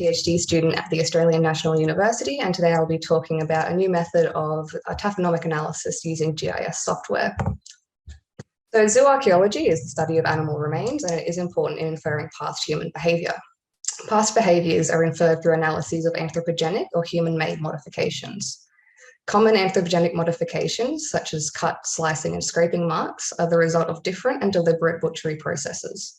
PhD student at the Australian National University, and today I'll be talking about a new method of taphonomic analysis using GIS software. So zooarchaeology is the study of animal remains, and it is important in inferring past human behaviour. Past behaviours are inferred through analyses of anthropogenic or human-made modifications. Common anthropogenic modifications, such as cut, slicing, and scraping marks, are the result of different and deliberate butchery processes.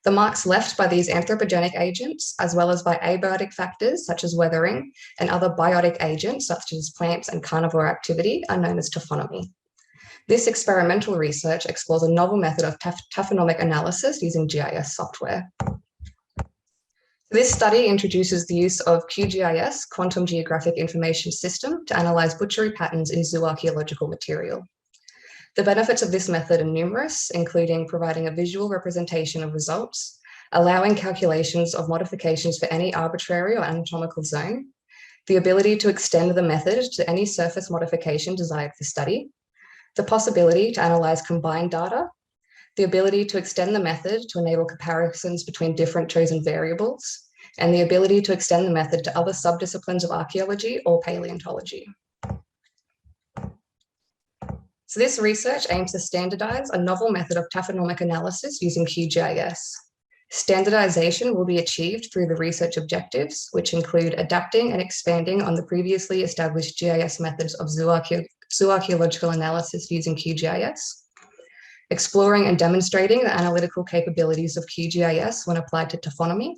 The marks left by these anthropogenic agents, as well as by abiotic factors such as weathering and other biotic agents such as plants and carnivore activity, are known as taphonomy. This experimental research explores a novel method of taphonomic analysis using GIS software. This study introduces the use of QGIS, Quantum Geographic Information System, to analyse butchery patterns in zooarchaeological material. The benefits of this method are numerous, including providing a visual representation of results, allowing calculations of modifications for any arbitrary or anatomical zone, the ability to extend the method to any surface modification desired for study, the possibility to analyse combined data, the ability to extend the method to enable comparisons between different chosen variables, and the ability to extend the method to other subdisciplines of archaeology or paleontology. So this research aims to standardise a novel method of taphonomic analysis using QGIS. Standardisation will be achieved through the research objectives, which include adapting and expanding on the previously established GIS methods of zooarchaeological analysis using QGIS, exploring and demonstrating the analytical capabilities of QGIS when applied to taphonomy,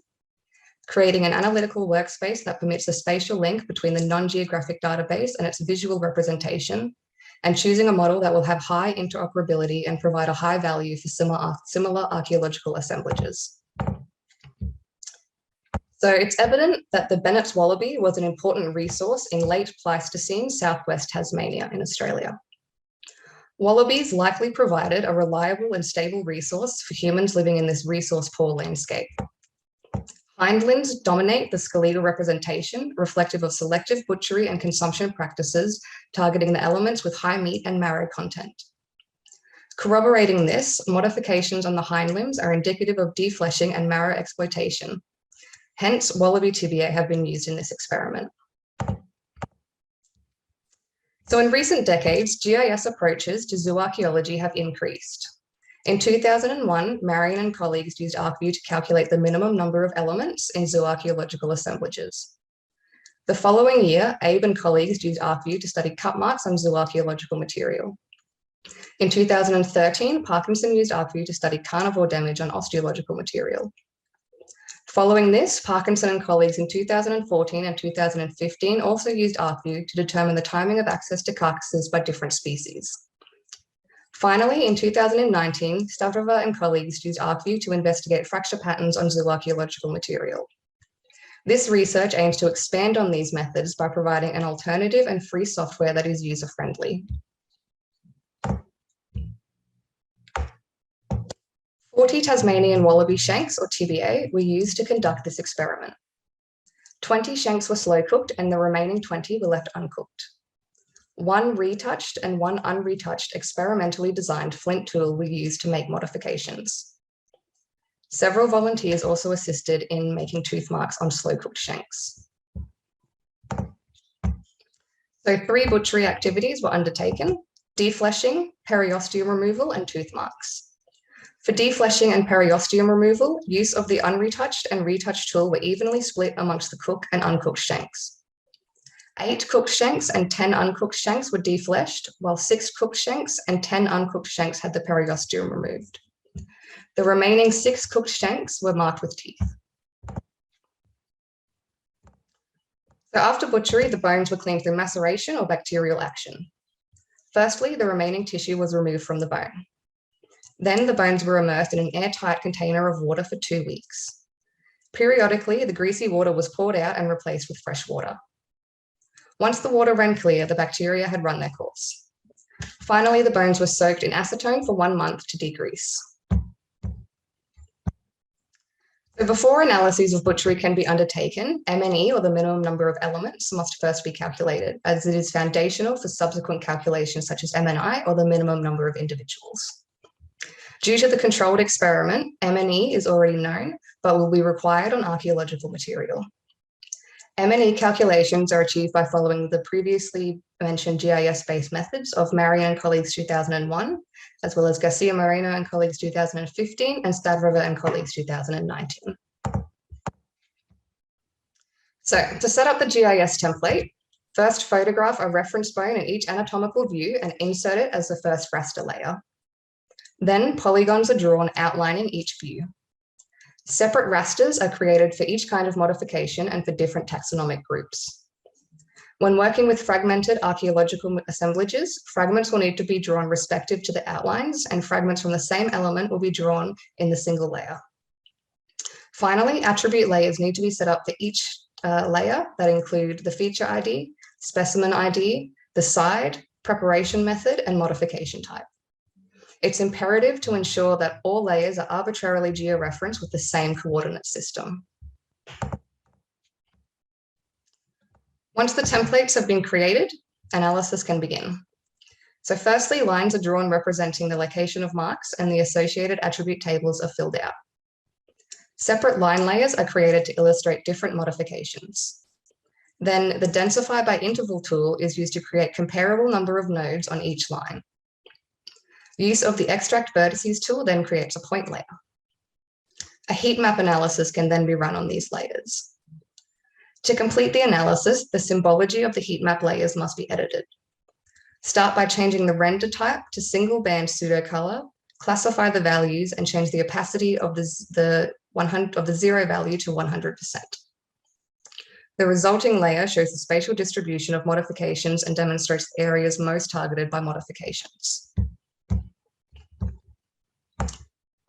creating an analytical workspace that permits a spatial link between the non-geographic database and its visual representation, and choosing a model that will have high interoperability and provide a high value for similar archaeological assemblages. So it's evident that the Bennett's wallaby was an important resource in late Pleistocene southwest Tasmania in Australia. Wallabies likely provided a reliable and stable resource for humans living in this resource-poor landscape. Hindlimbs dominate the skeletal representation, reflective of selective butchery and consumption practices targeting the elements with high meat and marrow content. Corroborating this, modifications on the hindlimbs are indicative of defleshing and marrow exploitation. Hence, wallaby tibiae have been used in this experiment. So in recent decades, GIS approaches to zooarchaeology have increased. In 2001, Marion and colleagues used ArcView to calculate the minimum number of elements in zooarchaeological assemblages. The following year, Abe and colleagues used ArcView to study cut marks on zooarchaeological material. In 2013, Parkinson used ArcView to study carnivore damage on osteological material. Following this, Parkinson and colleagues in 2014 and 2015 also used ArcView to determine the timing of access to carcasses by different species. Finally, in 2019, Stavrova and colleagues used ArcView to investigate fracture patterns on zooarchaeological material. This research aims to expand on these methods by providing an alternative and free software that is user-friendly. 40 Tasmanian wallaby shanks, or tibiae, were used to conduct this experiment. 20 shanks were slow-cooked and the remaining 20 were left uncooked. One retouched and one unretouched experimentally designed flint tool were used to make modifications. Several volunteers also assisted in making tooth marks on slow-cooked shanks. So 3 butchery activities were undertaken: defleshing, periosteum removal, and tooth marks. For defleshing and periosteum removal, use of the unretouched and retouched tool were evenly split amongst the cooked and uncooked shanks. 8 cooked shanks and 10 uncooked shanks were defleshed, while 6 cooked shanks and 10 uncooked shanks had the periosteum removed. The remaining 6 cooked shanks were marked with teeth. So after butchery, the bones were cleaned through maceration or bacterial action. Firstly, the remaining tissue was removed from the bone. Then the bones were immersed in an airtight container of water for 2 weeks. Periodically, the greasy water was poured out and replaced with fresh water. Once the water ran clear, the bacteria had run their course. Finally, the bones were soaked in acetone for 1 month to degrease. So before analyses of butchery can be undertaken, MNE, or the minimum number of elements, must first be calculated, as it is foundational for subsequent calculations such as MNI, or the minimum number of individuals. Due to the controlled experiment, MNE is already known, but will be required on archaeological material. M&E calculations are achieved by following the previously mentioned GIS-based methods of Marion and colleagues 2001, as well as Garcia Moreno and colleagues 2015, and Stavrover and colleagues 2019. So to set up the GIS template, first photograph a reference bone in each anatomical view and insert it as the first raster layer. Then polygons are drawn outlining each view. Separate rasters are created for each kind of modification and for different taxonomic groups. When working with fragmented archaeological assemblages, fragments will need to be drawn respective to the outlines, and fragments from the same element will be drawn in the single layer. Finally, attribute layers need to be set up for each layer that include the feature ID, specimen ID, the side, preparation method, and modification type. It's imperative to ensure that all layers are arbitrarily georeferenced with the same coordinate system. Once the templates have been created, analysis can begin. So firstly, lines are drawn representing the location of marks and the associated attribute tables are filled out. Separate line layers are created to illustrate different modifications. Then the Densify by Interval tool is used to create comparable number of nodes on each line. Use of the Extract Vertices tool then creates a point layer. A heat map analysis can then be run on these layers. To complete the analysis, the symbology of the heat map layers must be edited. Start by changing the render type to single band pseudo-color, classify the values, and change the opacity of the zero value to 100%. The resulting layer shows the spatial distribution of modifications and demonstrates the areas most targeted by modifications.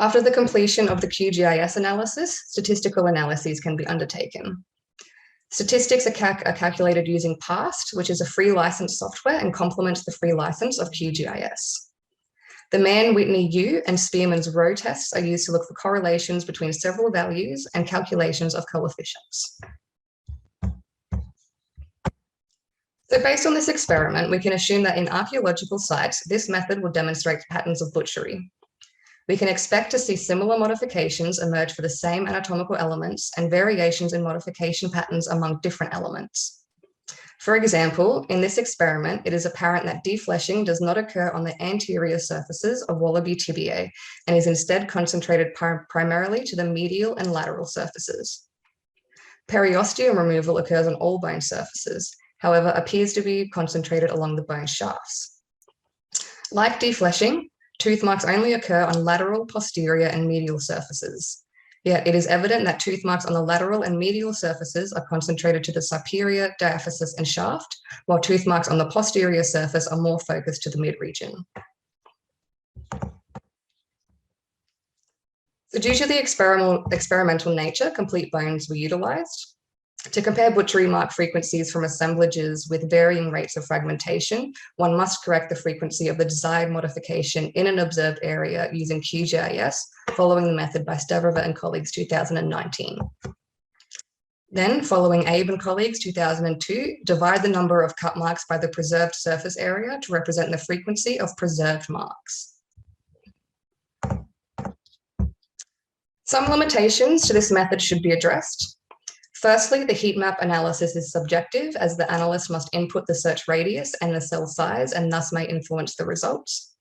After the completion of the QGIS analysis, statistical analyses can be undertaken. Statistics are calculated using PAST, which is a free license software and complements the free license of QGIS. The Mann-Whitney U and Spearman's row tests are used to look for correlations between several values and calculations of coefficients. So based on this experiment, we can assume that in archaeological sites, this method will demonstrate patterns of butchery. We can expect to see similar modifications emerge for the same anatomical elements and variations in modification patterns among different elements. For example, in this experiment, it is apparent that defleshing does not occur on the anterior surfaces of wallaby tibiae and is instead concentrated primarily to the medial and lateral surfaces. Periosteum removal occurs on all bone surfaces, however, appears to be concentrated along the bone shafts. Like defleshing, tooth marks only occur on lateral, posterior, and medial surfaces. Yet it is evident that tooth marks on the lateral and medial surfaces are concentrated to the superior diaphysis and shaft, while tooth marks on the posterior surface are more focused to the mid-region. So due to the experimental nature, complete bones were utilized. To compare butchery mark frequencies from assemblages with varying rates of fragmentation, one must correct the frequency of the desired modification in an observed area using QGIS, following the method by Stavrover and colleagues 2019. Then, following Abe and colleagues 2002, divide the number of cut marks by the preserved surface area to represent the frequency of preserved marks. Some limitations to this method should be addressed. Firstly, the heat map analysis is subjective, as the analyst must input the search radius and the cell size and thus may influence the results.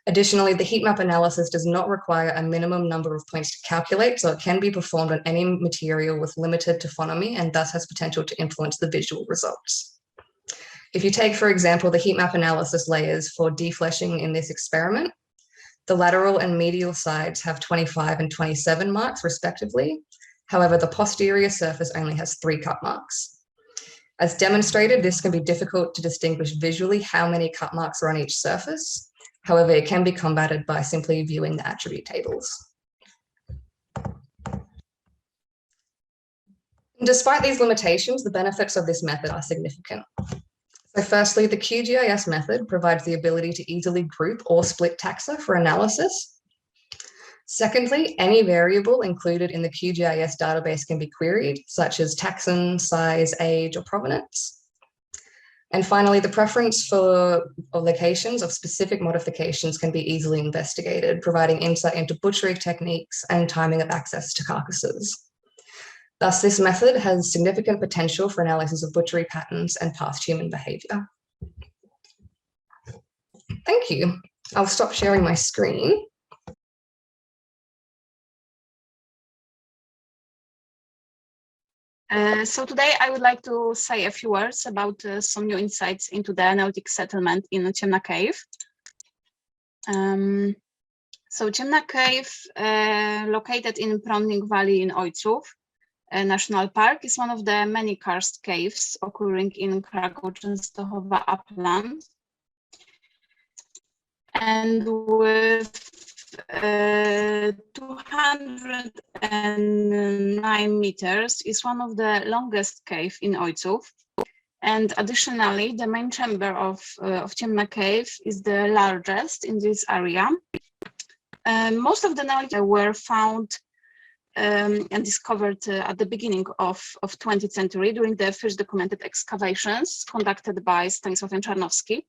Additionally, the heat map analysis does not require a minimum number of points to calculate, so it can be performed on any material with limited taphonomy and thus has potential to influence the visual results. If you take, for example, the heat map analysis layers for defleshing in this experiment, the lateral and medial sides have 25 and 27 marks respectively. However, the posterior surface only has 3 cut marks. As demonstrated, this can be difficult to distinguish visually how many cut marks are on each surface. However, it can be combated by simply viewing the attribute tables. Despite these limitations, the benefits of this method are significant. So firstly, the QGIS method provides the ability to easily group or split taxa for analysis. Secondly, any variable included in the QGIS database can be queried, such as taxon, size, age, or provenance. And finally, the preference for locations of specific modifications can be easily investigated, providing insight into butchery techniques and timing of access to carcasses. Thus, this method has significant potential for analysis of butchery patterns and past human behaviour. Thank you. I'll stop sharing my screen. So today I would like to say a few words about some new insights into the Neolithic settlement in Ciemna Cave. So Ciemna Cave, located in Prądnik Valley in Ojców National Park, is one of the many karst caves occurring in Kraków-Częstochowa upland. And with 209 meters, is one of the longest cave in Ojców. And additionally, the main chamber of Ciemna Cave is the largest in this area. Most of the Neolithic were found and discovered at the beginning of 20th century during the first documented excavations conducted by Stanisław Czarnowski.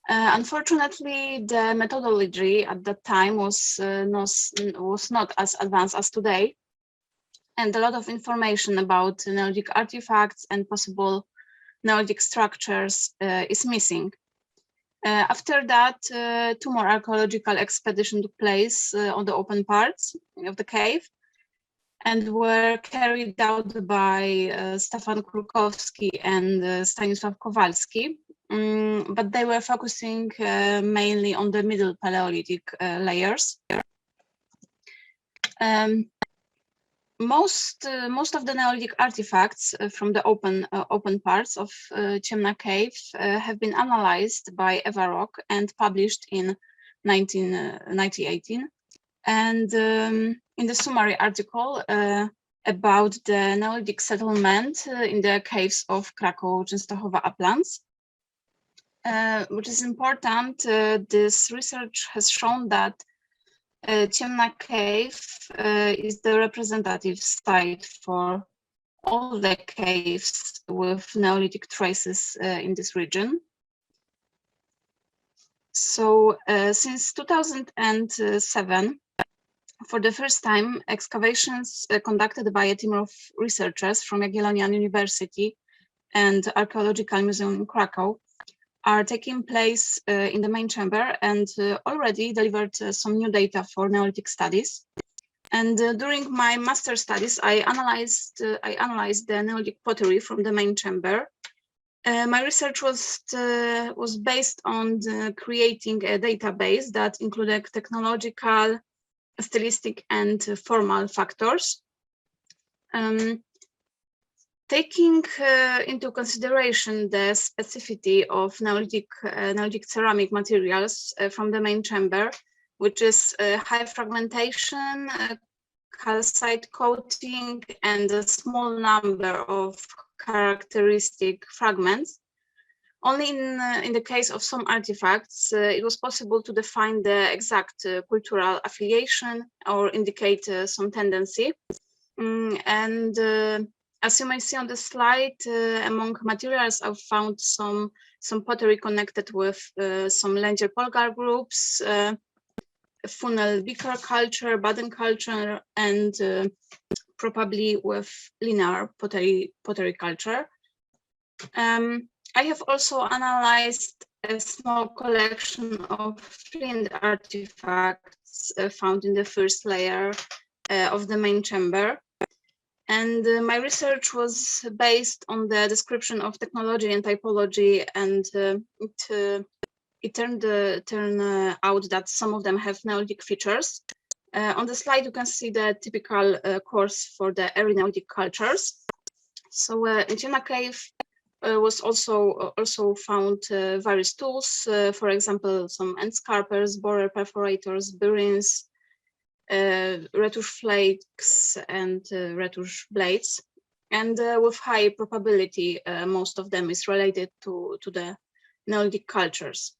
Unfortunately, the methodology at that time was not as advanced as today, and a lot of information about Neolithic artifacts and possible Neolithic structures is missing. After that, two more archaeological expeditions took place on the open parts of the cave and were carried out by Stefan Krukowski and Stanisław Kowalski. But they were focusing mainly on the Middle Paleolithic layers. Most of the Neolithic artifacts from the open parts of Ciemna Cave have been analyzed by Eva Rock and published in 1918. And in the summary article about the Neolithic settlement in the caves of Kraków-Częstochowa uplands, which is important, this research has shown that Ciemna Cave is the representative site for all the caves with Neolithic traces in this region. So since 2007, for the first time, excavations conducted by a team of researchers from Jagiellonian University and Archaeological Museum in Krakow are taking place in the main chamber and already delivered some new data for Neolithic studies. And during my master studies, I analyzed the Neolithic pottery from the main chamber. My research was based on creating a database that included technological, stylistic, and formal factors. Taking into consideration the specificity of Neolithic ceramic materials from the main chamber, which is high fragmentation, calcite coating, and a small number of characteristic fragments. Only in the case of some artifacts, it was possible to define the exact cultural affiliation or indicate some tendency. As you may see on the slide, among materials, I've found some pottery connected with some Lędzier Polgar groups, funnel beaker culture, Baden culture, and probably with linear pottery culture. I have also analyzed a small collection of flint artifacts found in the first layer of the main chamber. And my research was based on the description of technology and typology, and it turned out that some of them have Neolithic features. On the slide, you can see the typical course for the early Neolithic cultures. So in Ciemna Cave was also found various tools, for example, some end scarpers, borer perforators, burins, retush flakes, and retush blades, and with high probability most of them is related to the Neolithic cultures.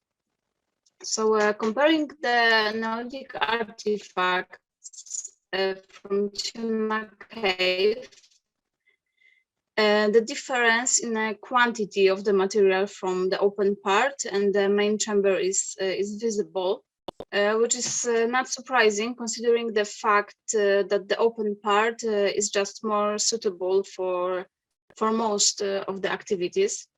So comparing the Neolithic artifacts from Ciemna Cave, the difference in the quantity of the material from the open part and the main chamber is visible. which is not surprising considering the fact that the open part is just more suitable for most of the activities.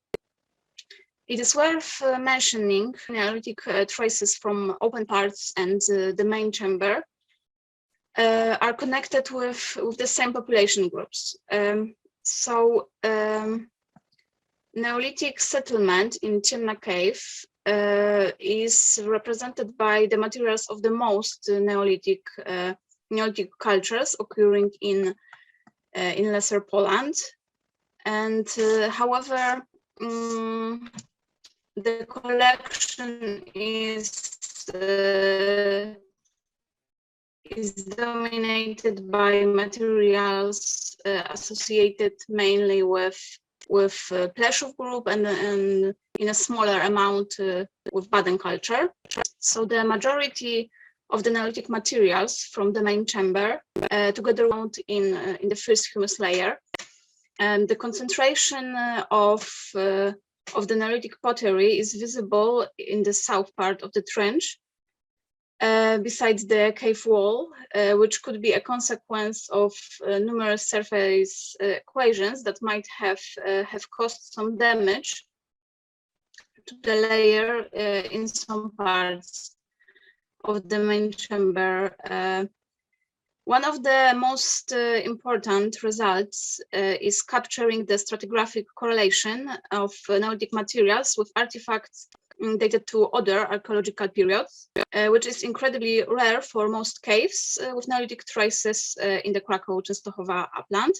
It is worth mentioning Neolithic traces from open parts and the main chamber are connected with the same population groups. Neolithic settlement in Ciemna Cave is represented by the materials of the most Neolithic cultures occurring in Lesser Poland, and however, the collection is dominated by materials associated mainly with Pleszów group and in a smaller amount with Baden culture. So the majority of the Neolithic materials from the main chamber together found in the first humus layer. And the concentration of the Neolithic pottery is visible in the south part of the trench, besides the cave wall, which could be a consequence of numerous surface equations that might have caused some damage to the layer in some parts of the main chamber. One of the most important results is capturing the stratigraphic correlation of Neolithic materials with artifacts dated to other archaeological periods, which is incredibly rare for most caves with Neolithic traces in the Krakow-Częstochowa upland.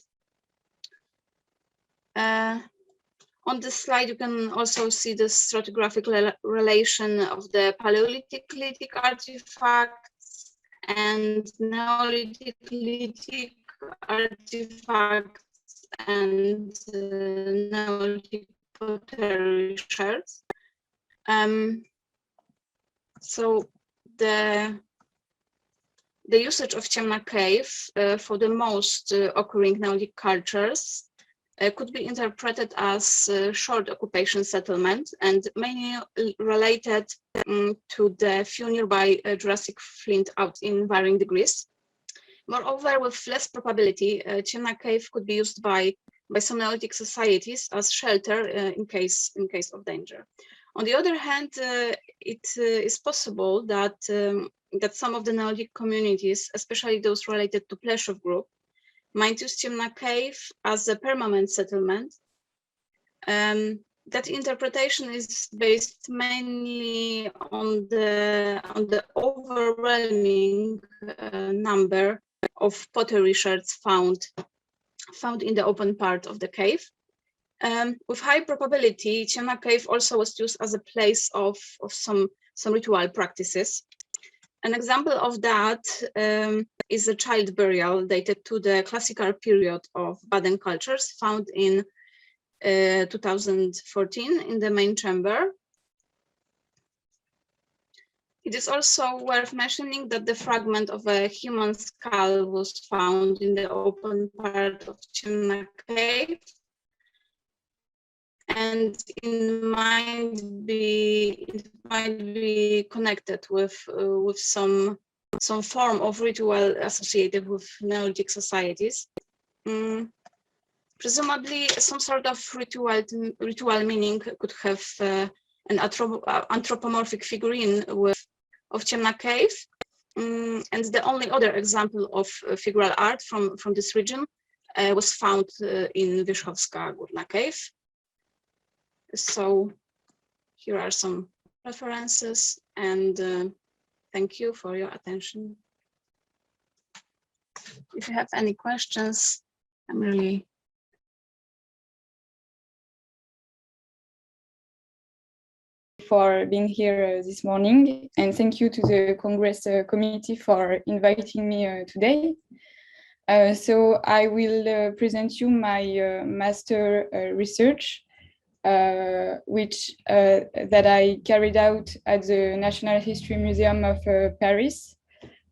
On this slide, you can also see the stratigraphic relation of the Paleolithic lithic artifacts and Neolithic lithic artifacts and Neolithic pottery shards. So the usage of Ciemna Cave for the most occurring Neolithic cultures could be interpreted as short occupation settlement and mainly related to the few nearby Jurassic flint out in varying degrees. Moreover, with less probability, Ciemna Cave could be used by some Neolithic societies as shelter in case of danger. On the other hand, it is possible that some of the Neolithic communities, especially those related to Pleszów group, might use Ciemna Cave as a permanent settlement. That interpretation is based mainly on the overwhelming number of pottery shards found in the open part of the cave. With high probability, Ciemna Cave also was used as a place of some ritual practices. An example of that is a child burial dated to the classical period of Baden cultures found in 2014 in the main chamber. It is also worth mentioning that the fragment of a human skull was found in the open part of Ciemna Cave, and it might be connected with some form of ritual associated with Neolithic societies. Presumably, some sort of ritual meaning could have an anthropomorphic figurine of Ciemna Cave, and the only other example of figural art from this region was found in Wierzchowska Górna Cave. So here are some references, and thank you for your attention. If you have any questions, I'm really for being here this morning, and thank you to the Congress Committee for inviting me today. So I will present you my master research, which that I carried out at the National History Museum of Paris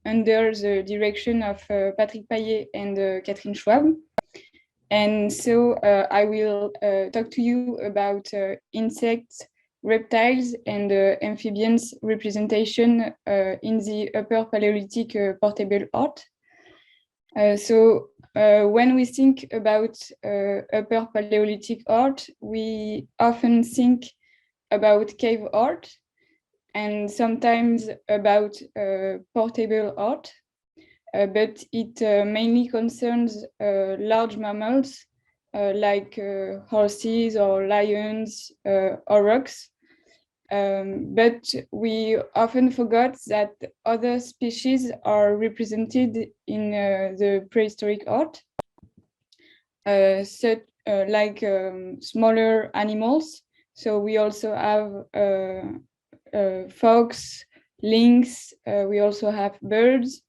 under the direction of Patrick Paillet and Catherine Schwab. And so I will talk to you about insects reptiles and amphibians representation in the Upper Paleolithic portable art. So when we think about Upper Paleolithic art, we often think about cave art and sometimes about portable art, but it mainly concerns large mammals like horses or lions or aurochs. But we often forgot that other species are represented in the prehistoric art, such like smaller animals. So we also have fox, lynx, we also have birds,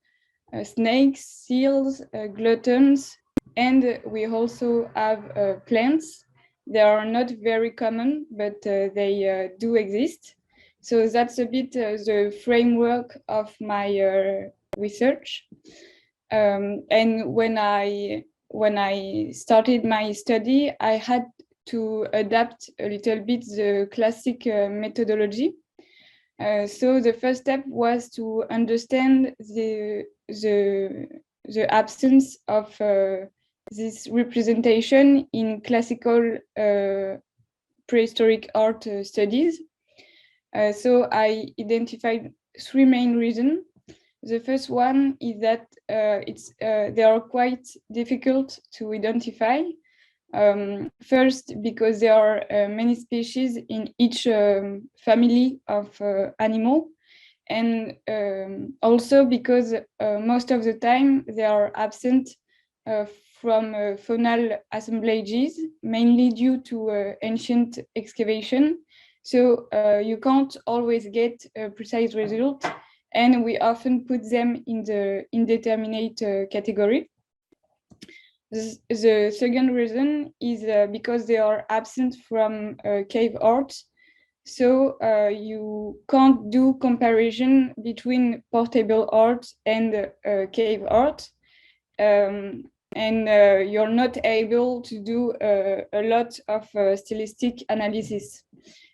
snakes, seals, gluttons, and we also have plants. They are not very common, but they do exist. So that's a bit the framework of my research. And when I started my study, I had to adapt a little bit the classic methodology. So the first step was to understand the absence of this representation in classical prehistoric art studies. So I identified three main reasons. The first one is that they are quite difficult to identify. First, because there are many species in each family of animal, and also because most of the time they are absent from faunal assemblages, mainly due to ancient excavation. So you can't always get a precise result, and we often put them in the indeterminate category. The second reason is because they are absent from cave art. So you can't do comparison between portable art and cave art. And you're not able to do a lot of stylistic analysis.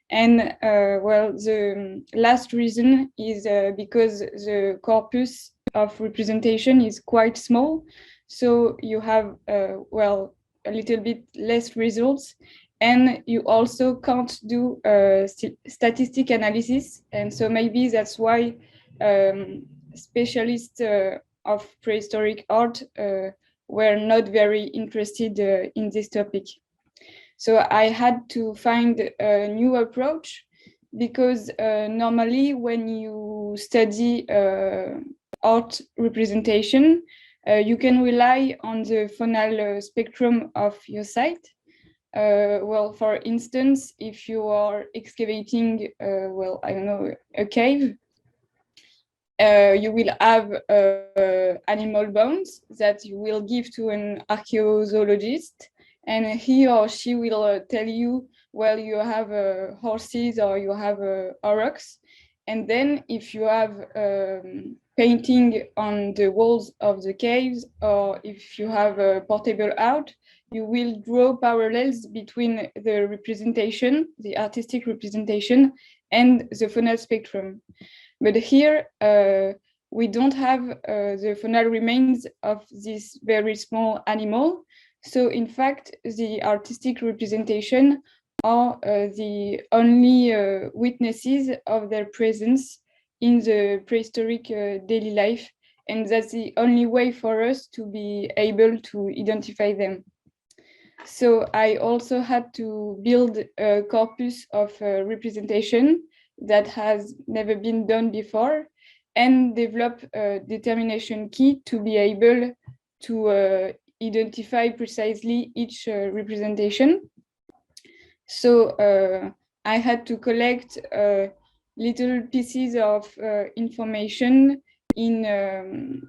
And well, the last reason is because the corpus of representation is quite small. So you have, well, a little bit less results, and you also can't do statistic analysis. And so maybe that's why specialists of prehistoric art were not very interested in this topic. So I had to find a new approach, because normally when you study art representation, you can rely on the faunal spectrum of your site. Well, for instance, if you are excavating, well, I don't know, a cave, you will have animal bones that you will give to an archaeozoologist, and he or she will tell you, well, you have horses or you have aurochs. And then if you have painting on the walls of the caves, or if you have a portable art, you will draw parallels between the representation, the artistic representation, and the faunal spectrum. But here, we don't have the faunal remains of this very small animal. So in fact, the artistic representation are the only witnesses of their presence in the prehistoric daily life. And that's the only way for us to be able to identify them. So I also had to build a corpus of representation that has never been done before, and develop a determination key to be able to identify precisely each representation. So I had to collect little pieces of information in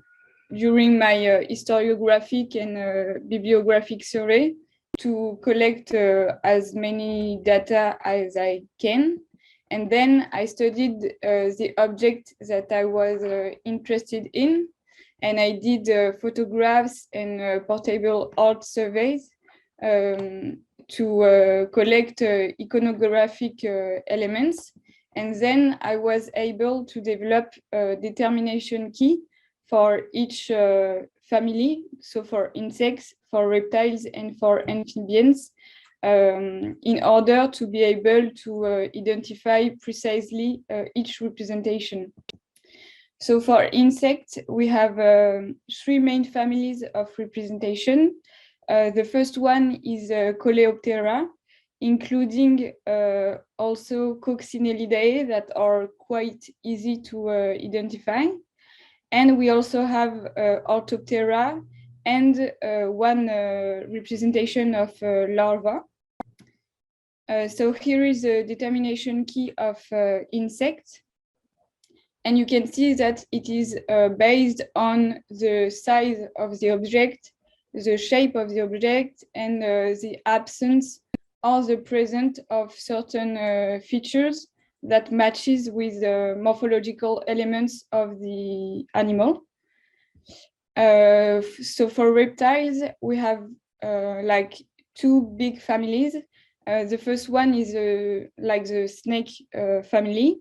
during my historiographic and bibliographic survey, to collect as many data as I can. And then I studied the object that I was interested in, and I did photographs and portable art surveys to collect iconographic elements. And then I was able to develop a determination key for each family, so for insects, for reptiles, and for amphibians, in order to be able to identify precisely each representation. So for insects, we have 3 main families of representation. The first one is Coleoptera, including also Coccinellidae that are quite easy to identify. And we also have Orthoptera and one representation of larva. So here is a determination key of insects. And you can see that it is based on the size of the object, the shape of the object, and the absence or the presence of certain features that matches with the morphological elements of the animal. So for reptiles, we have like 2 big families. The first one is like the snake family.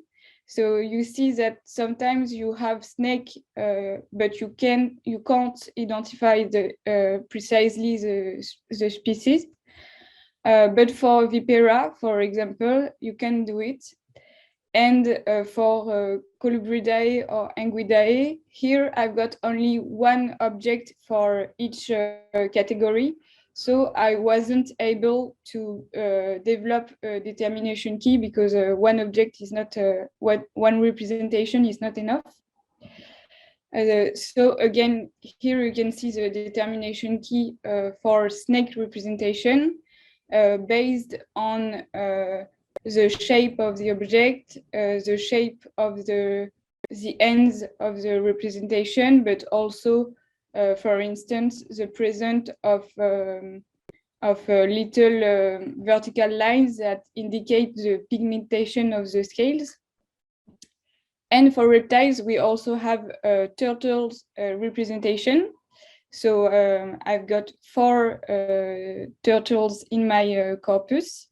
So you see that sometimes you have snake, but you can't identify precisely the species. But for Vipera, for example, you can do it. And for Colubridae or Anguidae, here I've got only one object for each category. So I wasn't able to develop a determination key because one object is not, one representation is not enough. So again, here you can see the determination key for snake representation based on the shape of the object, the shape of the ends of the representation, but also, for instance, the presence of little vertical lines that indicate the pigmentation of the scales. And for reptiles, we also have turtles representation. So I've got 4 turtles in my corpus.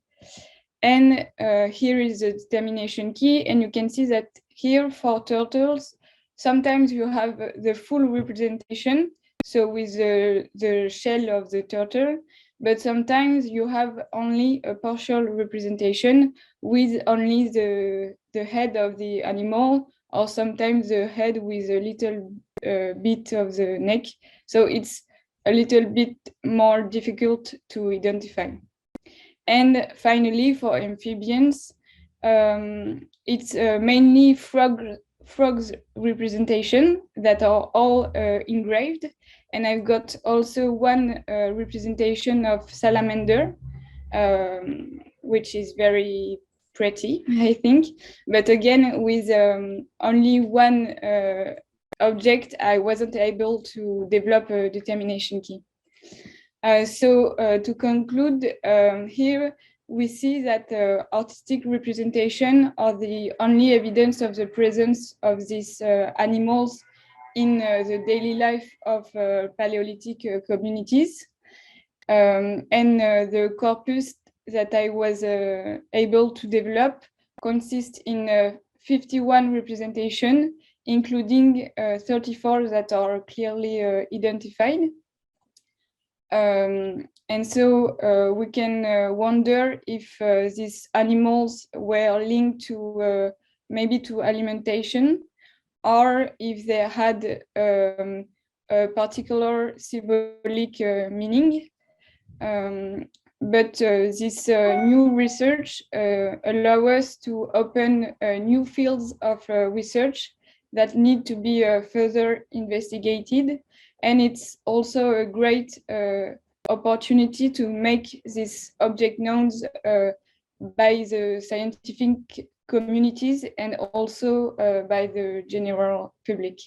And here is the determination key. And you can see that here for turtles, sometimes you have the full representation, so with the shell of the turtle, but sometimes you have only a partial representation with only the head of the animal, or sometimes the head with a little bit of the neck. So it's a little bit more difficult to identify. And finally, for amphibians, it's mainly frogs representation that are all engraved. And I've got also one representation of salamander, which is very pretty, I think. But again, with only one object, I wasn't able to develop a determination key. So to conclude, here we see that artistic representation are the only evidence of the presence of these animals in the daily life of Paleolithic communities. And the corpus that I was able to develop consists in 51 representation, including 34 that are clearly identified. And so we can wonder if these animals were linked to maybe to alimentation, or if they had a particular symbolic meaning. But this new research allows us to open new fields of research that need to be further investigated. And it's also a great opportunity to make this object known by the scientific communities and also by the general public.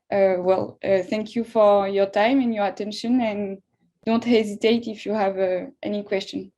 Thank you for your time and your attention, and don't hesitate if you have any question.